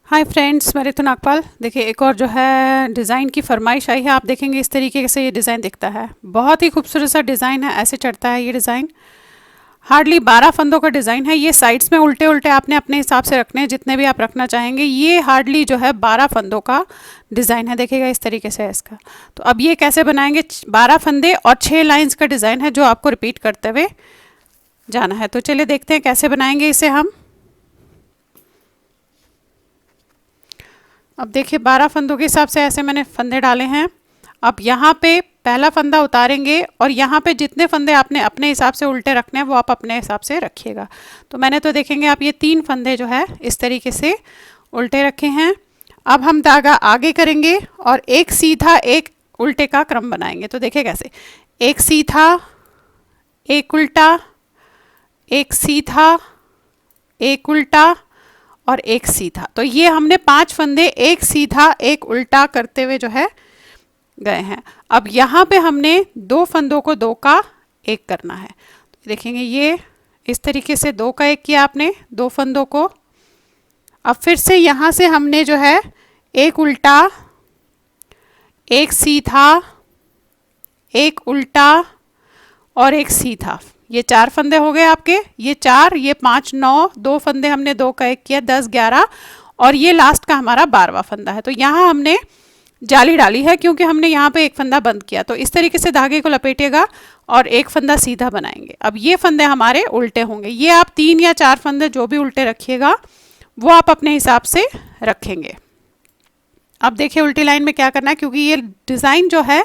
Hi friends, मैं रितु नागपाल। देखिए, एक और जो है डिज़ाइन की फरमाइश आई है। आप देखेंगे इस तरीके से ये डिज़ाइन दिखता है। बहुत ही खूबसूरत सा डिज़ाइन है। ऐसे चढ़ता है ये डिज़ाइन। हार्डली 12 फंदों का डिज़ाइन है। ये साइड्स में उल्टे उल्टे आपने अपने हिसाब से रखने हैं, जितने भी आप रखना चाहेंगे। ये हार्डली जो है 12 फंदों का डिज़ाइन है। देखिएगा इस तरीके से है इसका। तो अब ये कैसे बनाएंगे? 12 फंदे और 6 लाइन्स का डिज़ाइन है, जो आपको रिपीट करते हुए जाना है। तो चलिए देखते हैं कैसे बनाएंगे इसे हम। अब देखिए 12 फंदों के हिसाब से ऐसे मैंने फंदे डाले हैं। अब यहाँ पे पहला फंदा उतारेंगे और यहाँ पे जितने फंदे आपने अपने हिसाब से उल्टे रखने हैं वो आप अपने हिसाब से रखिएगा। तो मैंने तो देखेंगे आप ये 3 फंदे जो है इस तरीके से उल्टे रखे हैं। अब हम धागा आगे करेंगे और एक सीधा एक उल्टे का क्रम बनाएंगे। तो देखिए कैसे, एक सीधा, एक उल्टा, एक सीधा, एक उल्टा और एक सीधा। तो ये हमने 5 फंदे एक सीधा एक उल्टा करते हुए जो है गए हैं। अब यहाँ पे हमने 2 फंदों को 2 का 1 करना है। तो देखेंगे ये इस तरीके से 2 का 1 किया आपने 2 फंदों को। अब फिर से यहाँ से हमने जो है एक उल्टा, एक सीधा, एक उल्टा और एक सीधा। ये 4 फंदे हो गए आपके। ये 4, ये 5, 9, 2 फंदे हमने 2 का 1 किया, 10, 11 और ये लास्ट का हमारा 12वां फंदा है। तो यहाँ हमने जाली डाली है क्योंकि हमने यहाँ पे एक फंदा बंद किया। तो इस तरीके से धागे को लपेटिएगा और एक फंदा सीधा बनाएंगे। अब ये फंदे हमारे उल्टे होंगे। ये आप 3 या 4 फंदे जो भी उल्टे रखिएगा वो आप अपने हिसाब से रखेंगे। अब देखिए उल्टी लाइन में क्या करना है, क्योंकि ये डिज़ाइन जो है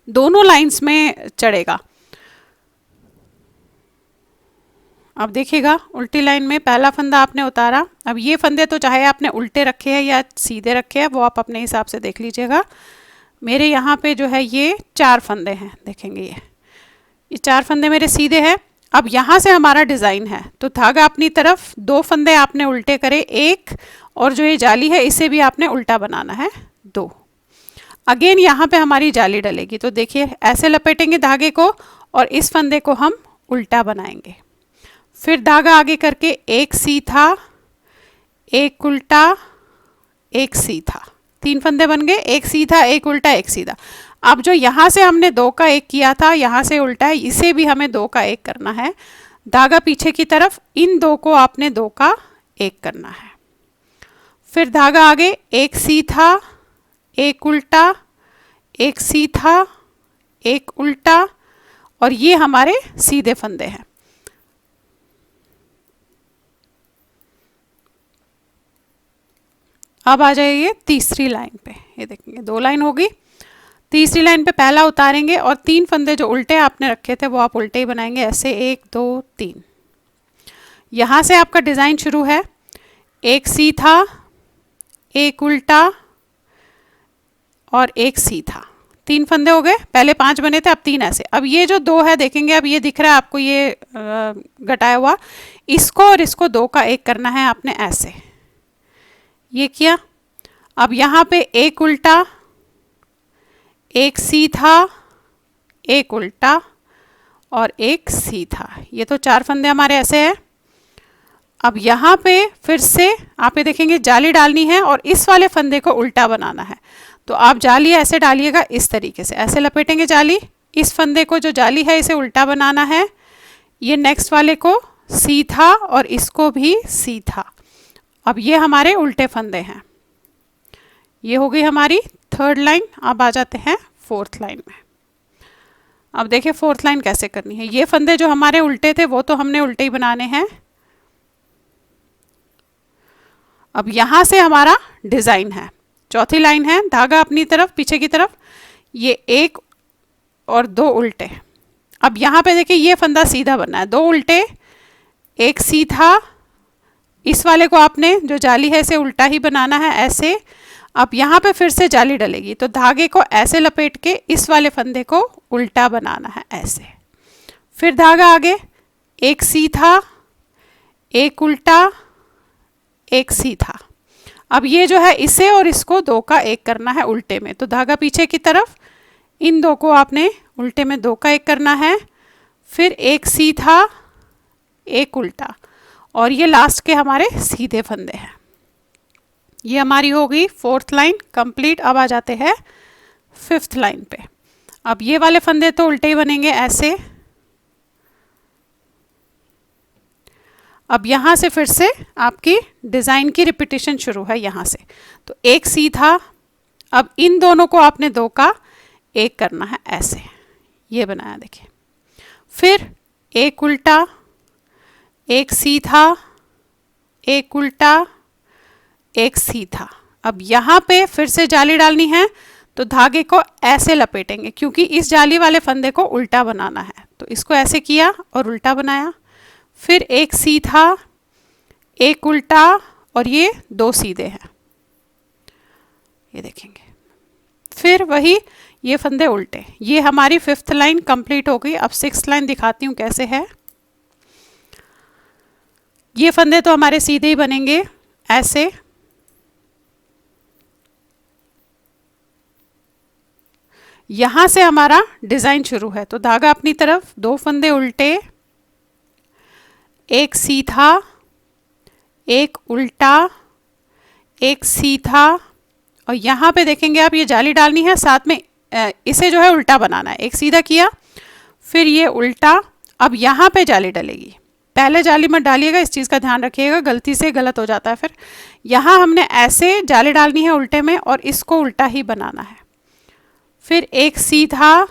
दोनों लाइन्स में चढ़ेगा। अब देखिएगा उल्टी लाइन में पहला फंदा आपने उतारा। अब ये फंदे तो चाहे आपने उल्टे रखे हैं या सीधे रखे हैं वो आप अपने हिसाब से देख लीजिएगा। मेरे यहाँ पे जो है ये 4 फंदे हैं। देखेंगे ये 4 फंदे मेरे सीधे हैं। अब यहाँ से हमारा डिज़ाइन है तो धागा अपनी तरफ 2 फंदे आपने उल्टे करे, एक और जो ये जाली है इसे भी आपने उल्टा बनाना है 2। अगेन यहाँ पे हमारी जाली डलेगी। तो देखिए ऐसे लपेटेंगे धागे को और इस फंदे को हम उल्टा बनाएंगे। फिर धागा आगे करके एक सीधा, एक उल्टा, एक सीधा। 3 फंदे बन गए, एक सीधा, एक उल्टा, एक सीधा। अब जो यहाँ से हमने 2 का 1 किया था, यहाँ से उल्टा है, इसे भी हमें 2 का 1 करना है। धागा पीछे की तरफ, इन 2 को आपने 2 का 1 करना है। फिर धागा आगे एक सीधा, एक उल्टा, एक सीधा, एक उल्टा और ये हमारे सीधे फंदे हैं। अब आ जाइए तीसरी लाइन पे। ये देखेंगे 2 लाइन होगी। तीसरी लाइन पे पहला उतारेंगे और 3 फंदे जो उल्टे आपने रखे थे वो आप उल्टे ही बनाएंगे। ऐसे 1, 2, 3। यहाँ से आपका डिज़ाइन शुरू है। एक सीधा, एक उल्टा और एक सीधा। 3 फंदे हो गए। पहले 5 बने थे, अब 3 ऐसे। अब ये जो 2 है देखेंगे, अब ये दिख रहा है आपको, ये घटाया हुआ, इसको और इसको 2 का 1 करना है आपने। ऐसे ये किया। अब यहाँ पे एक उल्टा, एक सीधा, एक उल्टा और एक सीधा। ये तो 4 फंदे हमारे ऐसे हैं। अब यहाँ पे फिर से आप ये देखेंगे जाली डालनी है और इस वाले फंदे को उल्टा बनाना है। तो आप जाली ऐसे डालिएगा इस तरीके से, ऐसे लपेटेंगे जाली। इस फंदे को जो जाली है इसे उल्टा बनाना है। ये नेक्स्ट वाले को सीधा और इसको भी सीधा। अब ये हमारे उल्टे फंदे हैं। ये हो गई हमारी 3rd लाइन। अब आ जाते हैं 4th लाइन में। अब देखिए 4th लाइन कैसे करनी है। ये फंदे जो हमारे उल्टे थे वो तो हमने उल्टे ही बनाने हैं। अब यहाँ से हमारा डिज़ाइन है। 4थी लाइन है, धागा अपनी तरफ पीछे की तरफ, ये 1 और 2 उल्टे। अब यहाँ पे देखिए ये फंदा सीधा बनना है, 2 उल्टे, एक सीधा। इस वाले को आपने जो जाली है इसे उल्टा ही बनाना है ऐसे। अब यहाँ पे फिर से जाली डलेगी तो धागे को ऐसे लपेट के इस वाले फंदे को उल्टा बनाना है ऐसे। फिर धागा आगे एक सीधा, एक उल्टा, एक सीधा। अब ये जो है इसे और इसको 2 का 1 करना है उल्टे में। तो धागा पीछे की तरफ, इन 2 को आपने उल्टे में 2 का 1 करना है। फिर एक सीधा, एक उल्टा और ये लास्ट के हमारे सीधे फंदे हैं। ये हमारी हो गई फोर्थ लाइन कंप्लीट। अब आ जाते हैं फिफ्थ लाइन पे। अब ये वाले फंदे तो उल्टे ही बनेंगे ऐसे। अब यहाँ से फिर से आपकी डिज़ाइन की रिपीटिशन शुरू है यहाँ से। तो एक सीधा, अब इन दोनों को आपने दो का एक करना है ऐसे, ये बनाया देखिए। फिर एक उल्टा, एक सीधा, एक उल्टा, एक सीधा। अब यहाँ पे फिर से जाली डालनी है तो धागे को ऐसे लपेटेंगे क्योंकि इस जाली वाले फंदे को उल्टा बनाना है। तो इसको ऐसे किया और उल्टा बनाया। फिर एक सीधा, एक उल्टा और ये दो सीधे हैं, ये देखेंगे। फिर वही ये फंदे उल्टे। ये हमारी फिफ्थ लाइन कंप्लीट हो गई। अब सिक्स्थ लाइन दिखाती हूँ कैसे है। ये फंदे तो हमारे सीधे ही बनेंगे ऐसे। यहां से हमारा डिजाइन शुरू है। तो धागा अपनी तरफ, दो फंदे उल्टे, एक सीधा, एक उल्टा, एक सीधा और यहाँ पे देखेंगे आप ये जाली डालनी है, साथ में इसे जो है उल्टा बनाना है। एक सीधा किया, फिर ये उल्टा। अब यहाँ पे जाली डलेगी, पहले जाली मत डालिएगा, इस चीज़ का ध्यान रखिएगा, गलती से गलत हो जाता है। फिर यहाँ हमने ऐसे जाली डालनी है उल्टे में और इसको उल्टा ही बनाना है। फिर एक सीधा,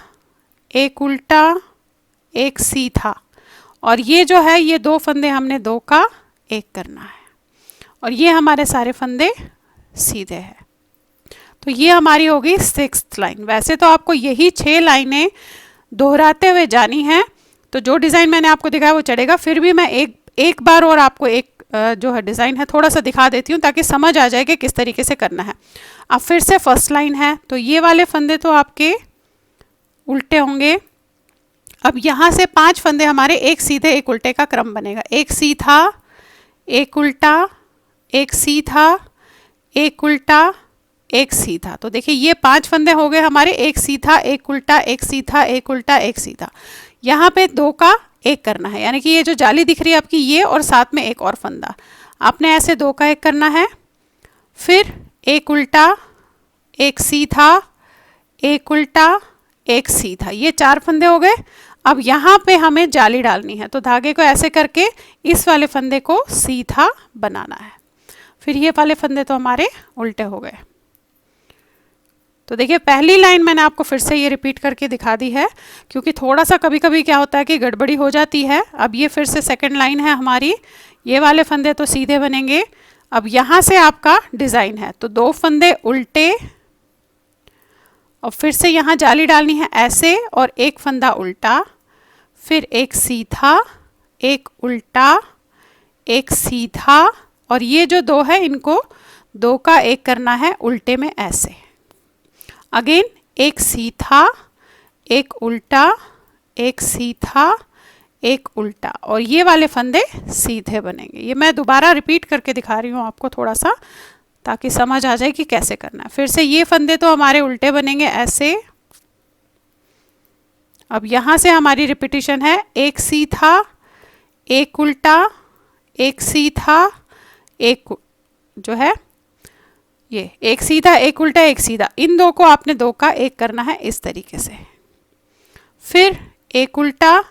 एक उल्टा, एक सीधा और ये जो है ये दो फंदे हमने दो का एक करना है और ये हमारे सारे फंदे सीधे हैं। तो ये हमारी होगी सिक्स्थ लाइन। वैसे तो आपको यही 6 लाइनें दोहराते हुए जानी है, तो जो डिज़ाइन मैंने आपको दिखाया वो चढ़ेगा। फिर भी मैं एक बार और आपको एक जो है डिज़ाइन है थोड़ा सा दिखा देती हूँ ताकि समझ आ जाए कि किस तरीके से करना है। अब फिर से फर्स्ट लाइन है, तो ये वाले फंदे तो आपके उल्टे होंगे। अब यहाँ से 5 फंदे हमारे एक सीधे एक उल्टे का क्रम बनेगा। एक सीधा, एक उल्टा, एक सीधा, एक उल्टा, एक सीधा। तो देखिए ये 5 फंदे हो गए हमारे, एक सीधा, एक उल्टा, एक सीधा, एक उल्टा, एक सीधा। यहाँ पे दो का एक करना है, यानी कि ये जो जाली दिख रही है आपकी ये और साथ में एक और फंदा, आपने ऐसे दो का एक करना है। फिर एक उल्टा, एक सीधा, एक उल्टा, एक सीधा, ये 4 फंदे हो गए। अब यहाँ पे हमें जाली डालनी है, तो धागे को ऐसे करके इस वाले फंदे को सीधा बनाना है। फिर ये वाले फंदे तो हमारे उल्टे हो गए। तो देखिए पहली लाइन मैंने आपको फिर से ये रिपीट करके दिखा दी है क्योंकि थोड़ा सा कभी कभी क्या होता है कि गड़बड़ी हो जाती है। अब ये फिर से सेकंड लाइन है हमारी, ये वाले फंदे तो सीधे बनेंगे। अब यहाँ से आपका डिज़ाइन है, तो 2 फंदे उल्टे और फिर से यहाँ जाली डालनी है ऐसे और एक फंदा उल्टा, फिर एक सीधा, एक उल्टा, एक सीधा और ये जो 2 है इनको 2 का एक करना है उल्टे में ऐसे। अगेन एक सीधा, एक उल्टा, एक सीधा, एक उल्टा और ये वाले फंदे सीधे बनेंगे। ये मैं दोबारा रिपीट करके दिखा रही हूँ आपको थोड़ा सा ताकि समझ आ जाए कि कैसे करना है। फिर से ये फंदे तो हमारे उल्टे बनेंगे ऐसे। अब यहाँ से हमारी रिपीटिशन है, एक सीधा, एक उल्टा, एक सीधा, एक जो है ये एक सीधा, एक उल्टा, एक सीधा, इन 2 को आपने 2 का एक करना है इस तरीके से। फिर एक उल्टा,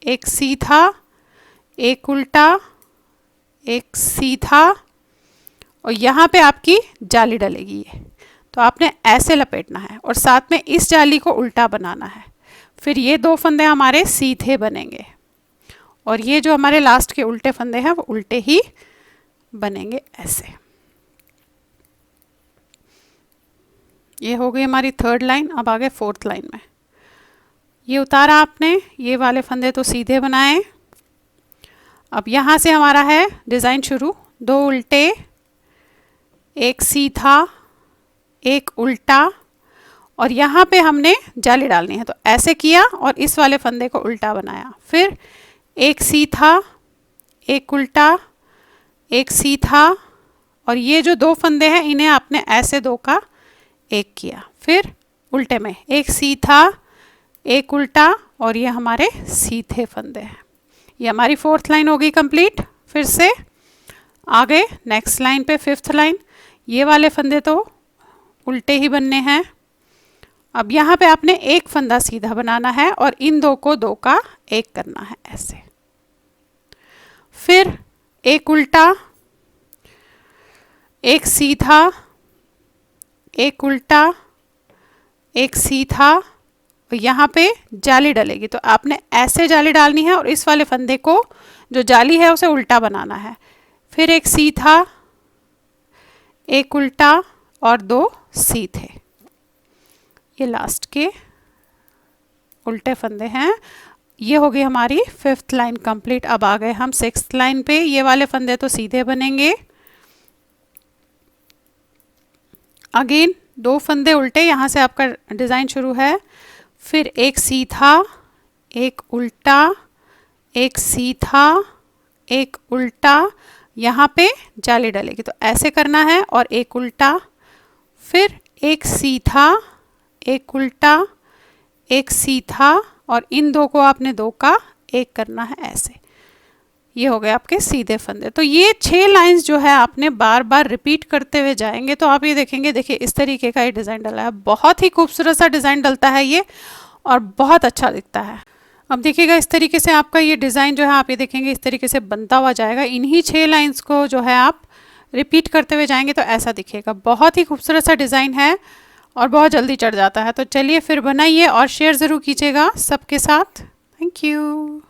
एक सीधा, एक उल्टा, एक सीधा और यहाँ पे आपकी जाली डलेगी ये, तो आपने ऐसे लपेटना है और साथ में इस जाली को उल्टा बनाना है। फिर ये 2 फंदे हमारे सीधे बनेंगे और ये जो हमारे लास्ट के उल्टे फंदे हैं वो उल्टे ही बनेंगे ऐसे। ये हो गई हमारी थर्ड लाइन। अब आगे फोर्थ लाइन में ये उतारा आपने, ये वाले फंदे तो सीधे बनाए। अब यहाँ से हमारा है डिज़ाइन शुरू, 2 उल्टे, एक सीधा, एक उल्टा और यहाँ पे हमने जाली डालनी है, तो ऐसे किया और इस वाले फंदे को उल्टा बनाया। फिर एक सीधा, एक उल्टा, एक सीधा और ये जो 2 फंदे हैं इन्हें आपने ऐसे 2 का एक किया। फिर उल्टे में एक सीधा, एक उल्टा और ये हमारे सीधे फंदे हैं। ये हमारी फोर्थ लाइन होगी कंप्लीट। फिर से आगे नेक्स्ट लाइन पे फिफ्थ लाइन, ये वाले फंदे तो उल्टे ही बनने हैं। अब यहाँ पे आपने एक फंदा सीधा बनाना है और इन दो को दो का एक करना है ऐसे। फिर एक उल्टा, एक सीधा, एक उल्टा, एक सीधा, और यहाँ पे जाली डलेगी तो आपने ऐसे जाली डालनी है और इस वाले फंदे को जो जाली है उसे उल्टा बनाना है। फिर एक सीधा, एक उल्टा और दो सीधे। ये लास्ट के उल्टे फंदे हैं। ये हो गई हमारी 5th लाइन कंप्लीट। अब आ गए हम 6th लाइन पे। ये वाले फंदे तो सीधे बनेंगे। अगेन 2 फंदे उल्टे, यहाँ से आपका डिज़ाइन शुरू है। फिर एक सीधा, एक उल्टा, एक सीधा, एक उल्टा, यहाँ पे जाली डलेगी तो ऐसे करना है और एक उल्टा, फिर एक सीधा, एक उल्टा, एक सीधा और इन दो को आपने दो का एक करना है ऐसे। ये हो गए आपके सीधे फंदे। तो ये 6 लाइंस जो है आपने बार बार रिपीट करते हुए जाएंगे तो आप ये देखेंगे, देखिए इस तरीके का ये डिज़ाइन डला है। बहुत ही खूबसूरत सा डिज़ाइन डलता है ये और बहुत अच्छा दिखता है। अब देखिएगा इस तरीके से आपका ये डिज़ाइन जो है आप ये देखेंगे इस तरीके से बनता हुआ जाएगा। इन्हीं 6 लाइंस को जो है आप रिपीट करते हुए जाएंगे तो ऐसा दिखेगा। बहुत ही खूबसूरत सा डिज़ाइन है और बहुत जल्दी चढ़ जाता है। तो चलिए फिर बनाइए और शेयर ज़रूर कीजिएगा सबके साथ। Thank you.